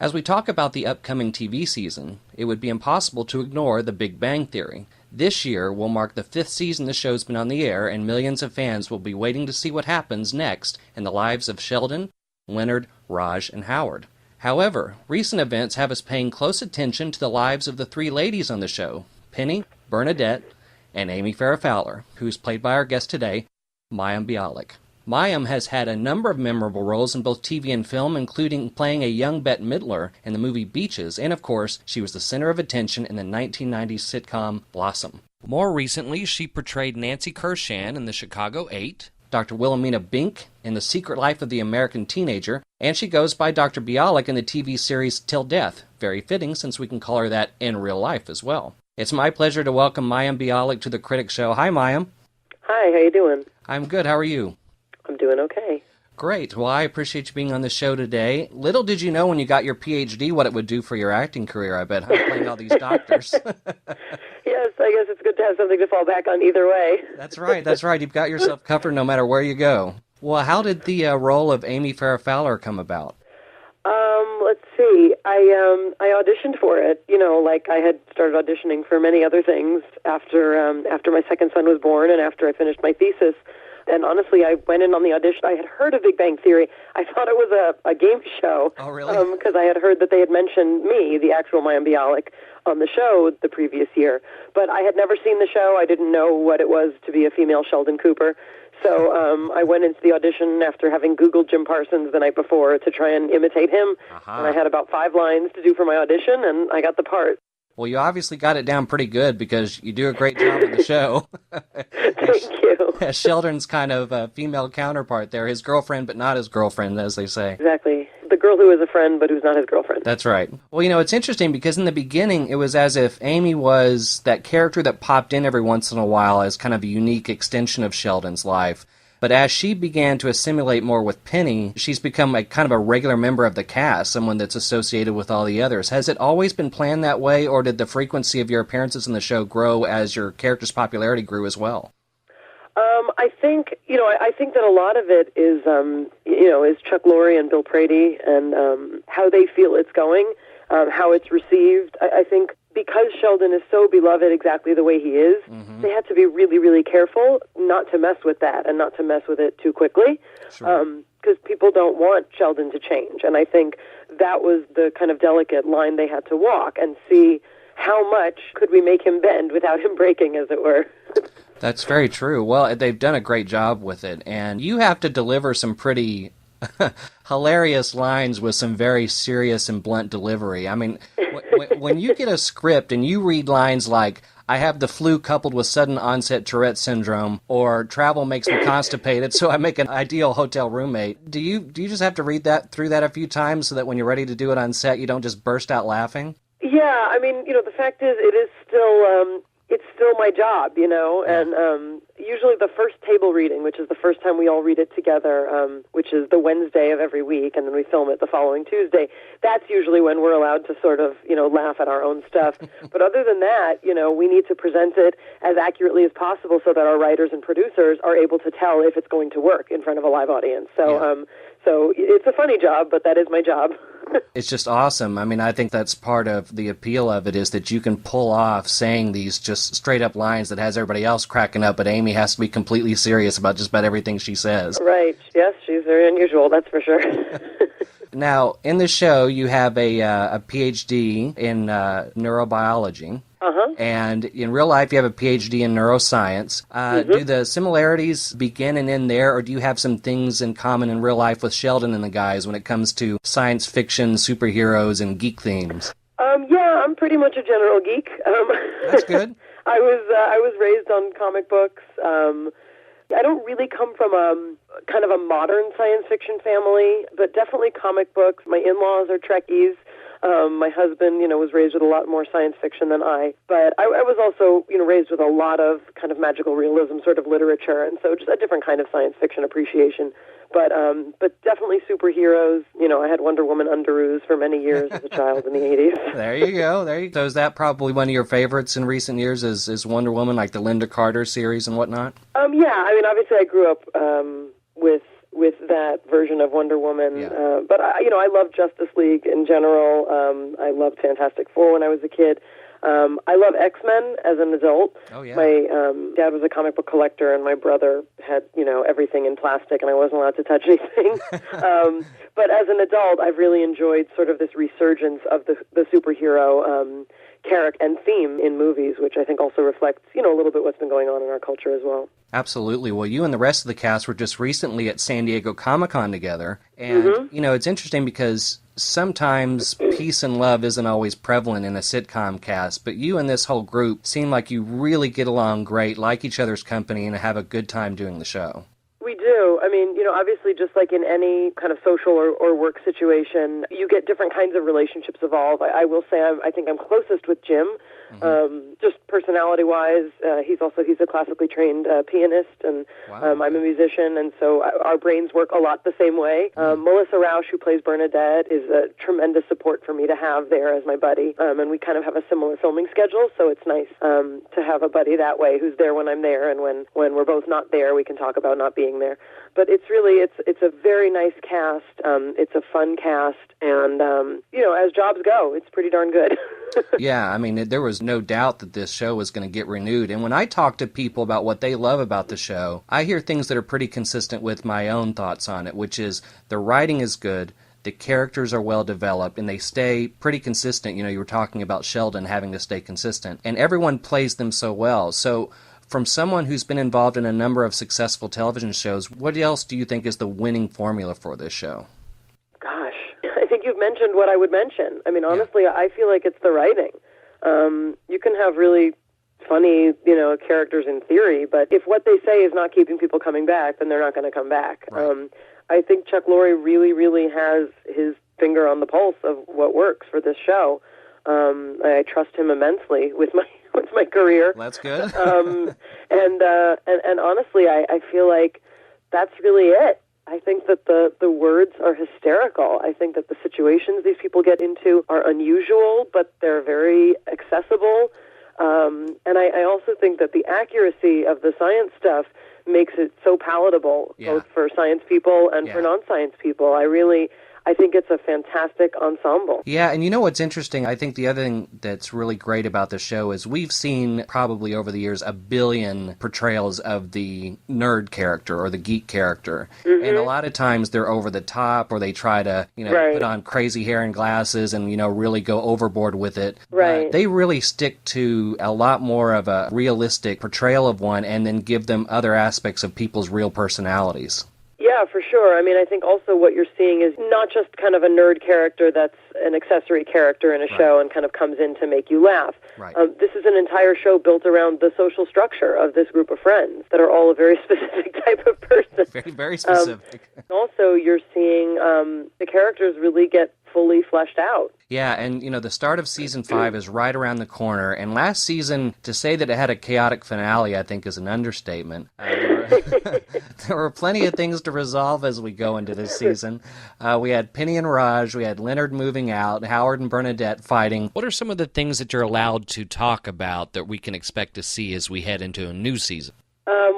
As we talk about the upcoming TV season, it would be impossible to ignore The Big Bang Theory. This year will mark the 5th season the show's been on the air, and millions of fans will be waiting to see what happens next in the lives of Sheldon, Leonard, Raj, and Howard. However, recent events have us paying close attention to the lives of the 3 ladies on the show, Penny, Bernadette, and Amy Farrah Fowler, who's played by our guest today, Mayim Bialik. Mayim has had a number of memorable roles in both TV and film, including playing a young Bette Midler in the movie Beaches, and of course, she was the center of attention in the 1990s sitcom Blossom. More recently, she portrayed Nancy Kershan in the Chicago 8, Dr. Wilhelmina Bink in The Secret Life of the American Teenager, and she goes by Dr. Bialik in the TV series Till Death, very fitting since we can call her that in real life as well. It's my pleasure to welcome Mayim Bialik to the Critic Show. Hi, Mayim. Hi, how you doing? I'm good. How are you? I'm doing okay. Great. Well, I appreciate you being on the show today. Little did you know when you got your PhD what it would do for your acting career, I bet, huh? Playing all these doctors. Yes, I guess it's good to have something to fall back on either way. That's right. You've got yourself covered no matter where you go. Well, how did the role of Amy Farrah Fowler come about? Let's see. I auditioned for it. You know, like I had started auditioning for many other things after my second son was born and after I finished my thesis. And honestly, I went in on the audition. I had heard of Big Bang Theory. I thought it was a game show. Oh, really? Because I had heard that they had mentioned me, the actual Mayim Bialik, on the show the previous year. But I had never seen the show. I didn't know what it was to be a female Sheldon Cooper. So I went into the audition after having Googled Jim Parsons the night before to try and imitate him. And I had about 5 lines to do for my audition, and I got the part. Well, you obviously got it down pretty good because you do a great job of the show. Thank you. Sheldon's kind of a female counterpart there, his girlfriend but not his girlfriend, as they say. Exactly. The girl who is a friend but who's not his girlfriend. That's right. Well, you know, it's interesting because in the beginning it was as if Amy was that character that popped in every once in a while as kind of a unique extension of Sheldon's life. But as she began to assimilate more with Penny, she's become a kind of a regular member of the cast, someone that's associated with all the others. Has it always been planned that way, or did the frequency of your appearances in the show grow as your character's popularity grew as well? I think that a lot of it is, is Chuck Lorre and Bill Prady and how they feel it's going, how it's received. I think because Sheldon is so beloved exactly the way he is, they had to be really, really careful not to mess with that and not to mess with it too quickly. Sure. Because people don't want Sheldon to change. And I think that was the kind of delicate line they had to walk and see how much could we make him bend without him breaking, as it were. That's very true. Well, they've done a great job with it. And you have to deliver some pretty hilarious lines with some very serious and blunt delivery. I mean, when you get a script and you read lines like, I have the flu coupled with sudden onset Tourette syndrome, or travel makes me constipated, so I make an ideal hotel roommate. Do you just have to read through that a few times so that when you're ready to do it on set, you don't just burst out laughing? Yeah, I mean, the fact is, it is still, it's still my job, and usually the first table reading, which is the first time we all read it together, which is the Wednesday of every week, and then we film it the following Tuesday, that's usually when we're allowed to sort of, laugh at our own stuff. But other than that, we need to present it as accurately as possible so that our writers and producers are able to tell if it's going to work in front of a live audience. So, so it's a funny job, but that is my job. It's just awesome. I mean, I think that's part of the appeal of it is that you can pull off saying these just straight-up lines that has everybody else cracking up, but Amy has to be completely serious about just about everything she says. Right. Yes, she's very unusual, that's for sure. Now, in the show, you have a PhD in neurobiology. And in real life, you have a PhD in neuroscience. Do the similarities begin and end there, or do you have some things in common in real life with Sheldon and the guys when it comes to science fiction, superheroes, and geek themes? Yeah, I'm pretty much a general geek. That's good. I was raised on comic books. I don't really come from kind of a modern science fiction family, but definitely comic books. My in-laws are Trekkies. My husband, was raised with a lot more science fiction than I. But I was also, raised with a lot of kind of magical realism sort of literature, and so just a different kind of science fiction appreciation. But definitely superheroes. I had Wonder Woman underoos for many years as a child in the 80s. There you go. So is that probably one of your favorites in recent years is Wonder Woman, like the Linda Carter series and whatnot? Yeah, I mean, obviously I grew up with that version of Wonder Woman. Yeah. But I love Justice League in general. I loved Fantastic Four when I was a kid. I love X-Men as an adult. Oh, yeah. My dad was a comic book collector, and my brother had, everything in plastic, and I wasn't allowed to touch anything. But as an adult, I've really enjoyed sort of this resurgence of the superhero character and theme in movies, which I think also reflects, a little bit what's been going on in our culture as well. Absolutely. Well, you and the rest of the cast were just recently at San Diego Comic-Con together. And, it's interesting because sometimes peace and love isn't always prevalent in a sitcom cast, but you and this whole group seem like you really get along great, like each other's company, and have a good time doing the show. We do. I mean, obviously just like in any kind of social or work situation, you get different kinds of relationships evolve. I will say I think I'm closest with Jim, just personality-wise. He's a classically trained pianist, and I'm a musician, and so our brains work a lot the same way. Melissa Rausch, who plays Bernadette, is a tremendous support for me to have there as my buddy, and we kind of have a similar filming schedule, so it's nice to have a buddy that way who's there when I'm there, and when we're both not there, we can talk about not being there. But it's a very nice cast. It's a fun cast, and as jobs go, it's pretty darn good. Yeah, I mean, there was no doubt that this show was going to get renewed. And when I talk to people about what they love about the show, I hear things that are pretty consistent with my own thoughts on it, which is the writing is good, the characters are well developed, and they stay pretty consistent. You were talking about Sheldon having to stay consistent, and everyone plays them so well. So from someone who's been involved in a number of successful television shows, what else do you think is the winning formula for this show? Gosh, I think you've mentioned what I would mention. I mean, honestly, I feel like it's the writing. You can have really funny, characters in theory, but if what they say is not keeping people coming back, then they're not going to come back. Right. I think Chuck Lorre really, really has his finger on the pulse of what works for this show. I trust him immensely with my career. That's good. And honestly, I feel like that's really it. I think that the words are hysterical. I think that the situations these people get into are unusual, but they're very accessible. And I also think that the accuracy of the science stuff makes it so palatable, both for science people and for non-science people. I think it's a fantastic ensemble. Yeah, and what's interesting? I think the other thing that's really great about the show is we've seen probably over the years 1 billion portrayals of the nerd character or the geek character. And a lot of times they're over the top, or they try to, put on crazy hair and glasses and, really go overboard with it. Right. They really stick to a lot more of a realistic portrayal of one and then give them other aspects of people's real personalities. Yeah, for sure. I mean, I think also what you're seeing is not just kind of a nerd character that's an accessory character in a show and kind of comes in to make you laugh. Right. This is an entire show built around the social structure of this group of friends that are all a very specific type of person. Very, very specific. Also, you're seeing the characters really get fully fleshed out. Yeah, and the start of season 5 is right around the corner, and last season, to say that it had a chaotic finale, I think is an understatement. There were plenty of things to resolve as we go into this season. We had Penny and Raj, we had Leonard moving out, Howard and Bernadette fighting. What are some of the things that you're allowed to talk about that we can expect to see as we head into a new season?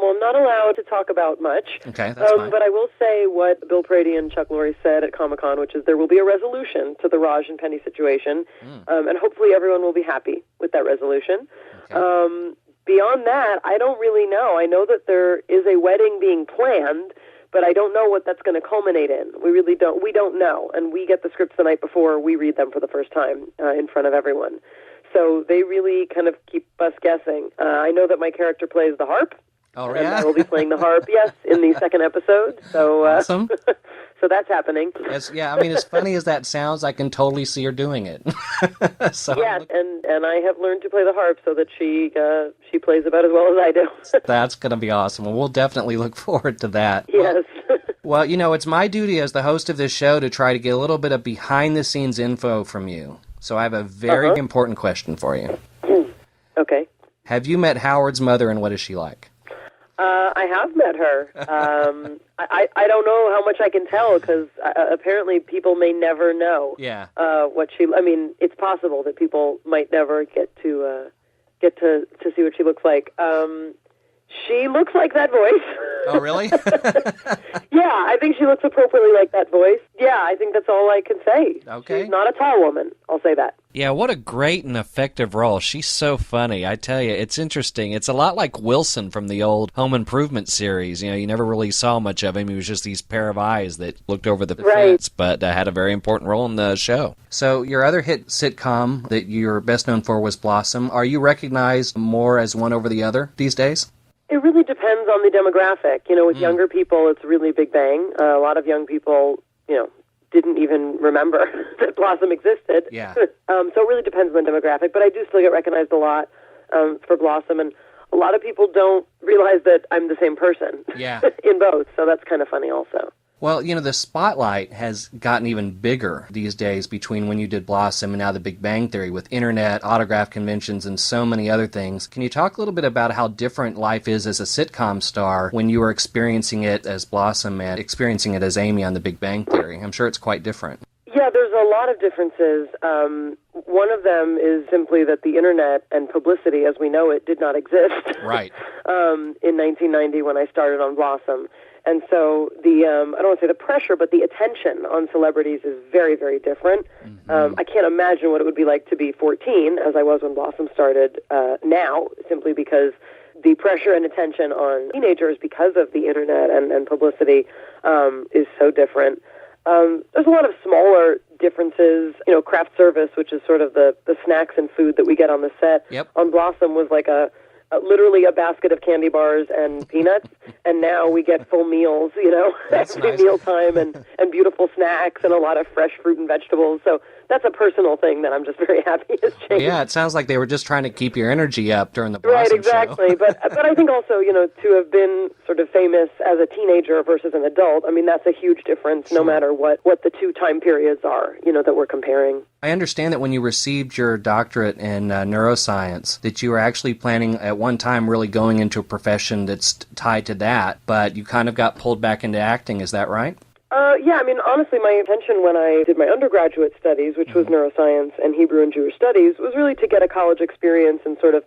Well, I'm not allowed to talk about much. Okay, that's fine. But I will say what Bill Prady and Chuck Lorre said at Comic-Con, which is there will be a resolution to the Raj and Penny situation, and hopefully everyone will be happy with that resolution. Okay. Beyond that, I don't really know. I know that there is a wedding being planned, but I don't know what that's going to culminate in. We really don't. We don't know, and we get the scripts the night before. We read them for the first time in front of everyone. So they really kind of keep us guessing. I know that my character plays the harp. Oh, and yeah? I will be playing the harp, yes, in the second episode. So, awesome. So that's happening. As funny as that sounds, I can totally see her doing it. And I have learned to play the harp so that she plays about as well as I do. That's going to be awesome. Well, we'll definitely look forward to that. Yes. Well, it's my duty as the host of this show to try to get a little bit of behind-the-scenes info from you. So I have a very important question for you. Okay. Have you met Howard's mother, and what is she like? I have met her. I don't know how much I can tell because apparently people may never know. Yeah. What she. I mean, it's possible that people might never get to see what she looks like. She looks like that voice. Oh, really? Yeah, I think she looks appropriately like that voice. Yeah, I think that's all I can say. Okay. She's not a tall woman, I'll say that. Yeah, what a great and effective role. She's so funny. I tell you, it's interesting. It's a lot like Wilson from the old Home Improvement series. You know, you never really saw much of him. He was just these pair of eyes that looked over the fence, but had a very important role in the show. So your other hit sitcom that you're best known for was Blossom. Are you recognized more as one over the other these days? It really depends on the demographic. You know, with younger people, it's really Big Bang. A lot of young people, didn't even remember that Blossom existed. Yeah. So it really depends on the demographic. But I do still get recognized a lot for Blossom, and a lot of people don't realize that I'm the same person in both. So that's kind of funny also. Well, the spotlight has gotten even bigger these days between when you did Blossom and now The Big Bang Theory with internet, autograph conventions, and so many other things. Can you talk a little bit about how different life is as a sitcom star when you were experiencing it as Blossom and experiencing it as Amy on The Big Bang Theory? I'm sure it's quite different. Yeah, there's a lot of differences. One of them is simply that the internet and publicity as we know it did not exist. Right. In 1990 when I started on Blossom. And so I don't want to say the pressure, but the attention on celebrities is very, very different. I can't imagine what it would be like to be 14, as I was when Blossom started now, simply because the pressure and attention on teenagers because of the internet and publicity is so different. There's a lot of smaller differences. Craft service, which is sort of the snacks and food that we get on the set, on Blossom was like literally a basket of candy bars and peanuts, and now we get full meals, every mealtime and beautiful snacks and a lot of fresh fruit and vegetables. So that's a personal thing that I'm just very happy has changed. Yeah, it sounds like they were just trying to keep your energy up during the Blossom Right, exactly. show. but I think also, to have been sort of famous as a teenager versus an adult, I mean, that's a huge difference no matter what the two time periods are, that we're comparing. I understand that when you received your doctorate in neuroscience, that you were actually planning at one time really going into a profession that's tied to that, but you kind of got pulled back into acting. Is that right? Yeah, I mean, honestly, my intention when I did my undergraduate studies, which was neuroscience and Hebrew and Jewish studies, was really to get a college experience and sort of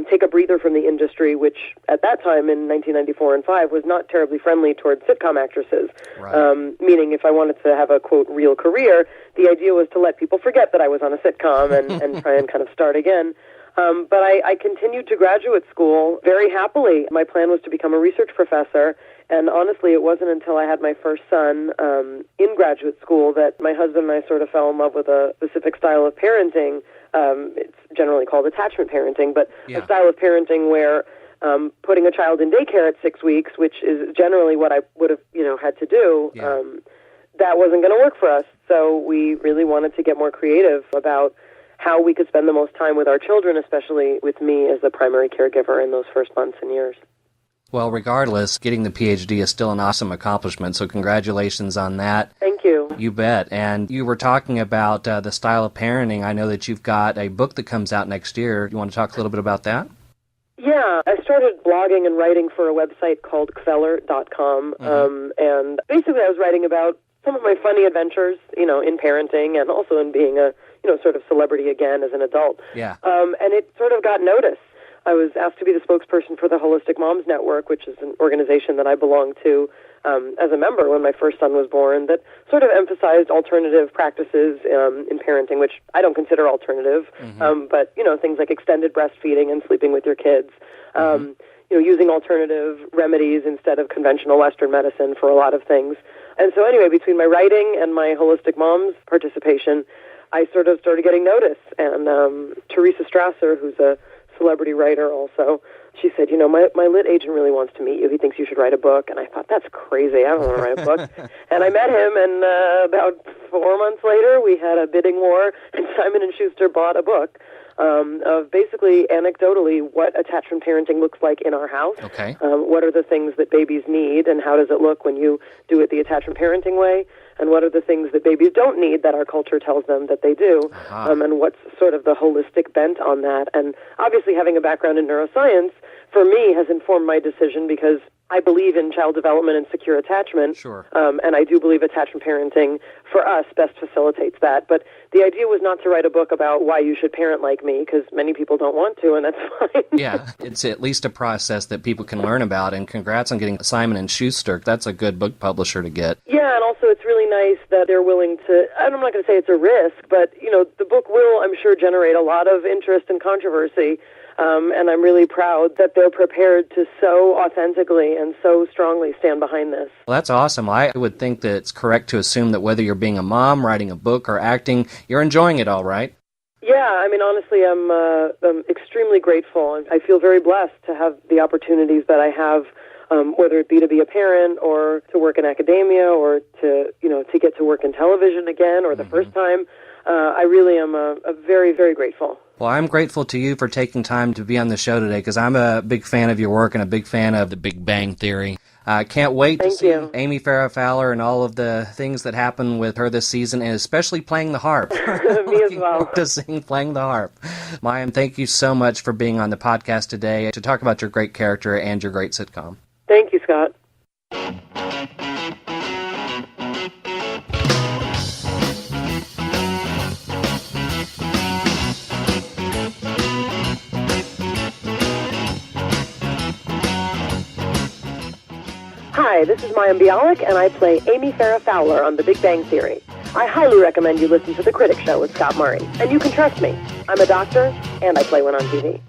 take a breather from the industry, which at that time in 1994 and 5 was not terribly friendly towards sitcom actresses. Right. Meaning if I wanted to have a, quote, real career, the idea was to let people forget that I was on a sitcom and try and kind of start again. But I continued to graduate school very happily. My plan was to become a research professor, and honestly, it wasn't until I had my first son in graduate school that my husband and I sort of fell in love with a specific style of parenting. It's generally called attachment parenting, but a style of parenting where putting a child in daycare at 6 weeks, which is generally what I would have had to do, that wasn't going to work for us. So we really wanted to get more creative about how we could spend the most time with our children, especially with me as the primary caregiver in those first months and years. Well, regardless, getting the PhD is still an awesome accomplishment, so congratulations on that. Thank you. You bet. And you were talking about the style of parenting. I know that you've got a book that comes out next year. You want to talk a little bit about that? Yeah, I started blogging and writing for a website called Kveller.com, and basically I was writing about some of my funny adventures, in parenting and also in being a, sort of celebrity again as an adult. Yeah. And it sort of got notice. I was asked to be the spokesperson for the Holistic Moms Network, which is an organization that I belong to as a member when my first son was born, that sort of emphasized alternative practices in parenting, which I don't consider alternative, but, things like extended breastfeeding and sleeping with your kids, using alternative remedies instead of conventional Western medicine for a lot of things. And so anyway, between my writing and my Holistic Moms participation, I sort of started getting notice. And Teresa Strasser, who's a celebrity writer also, she said, my lit agent really wants to meet you. He thinks you should write a book. And I thought, that's crazy. I don't want to write a book. And I met him, and about 4 months later, we had a bidding war, and Simon & Schuster bought a book of basically, anecdotally, what attachment parenting looks like in our house. Okay. What are the things that babies need, and how does it look when you do it the attachment parenting way? And what are the things that babies don't need that our culture tells them that they do? And what's sort of the holistic bent on that? And obviously having a background in neuroscience, for me, has informed my decision because I believe in child development and secure attachment. Sure. And I do believe attachment parenting, for us, best facilitates that. But the idea was not to write a book about why you should parent like me, because many people don't want to, and that's fine. Yeah, it's at least a process that people can learn about, and congrats on getting Simon & Schuster. That's a good book publisher to get. Yeah, and also it's really nice that they're willing to, and I'm not going to say it's a risk, but, the book will, I'm sure, generate a lot of interest and controversy. And I'm really proud that they're prepared to so authentically and so strongly stand behind this. Well, that's awesome. I would think that it's correct to assume that whether you're being a mom, writing a book, or acting, you're enjoying it all, right? Yeah, honestly, I'm extremely grateful. I feel very blessed to have the opportunities that I have, whether it be to be a parent or to work in academia or to get to work in television again or the first time. I really am very, very grateful. Well, I'm grateful to you for taking time to be on the show today, because I'm a big fan of your work and a big fan of The Big Bang Theory. I can't wait to see Amy Farrah Fowler and all of the things that happen with her this season, and especially playing the harp. Me as well. To sing playing the harp. Mayim, thank you so much for being on the podcast today to talk about your great character and your great sitcom. Thank you, Scott. Hi, this is Mayim Bialik, and I play Amy Farrah Fowler on The Big Bang Theory. I highly recommend you listen to The Critic Show with Scott Murray. And you can trust me. I'm a doctor, and I play one on TV.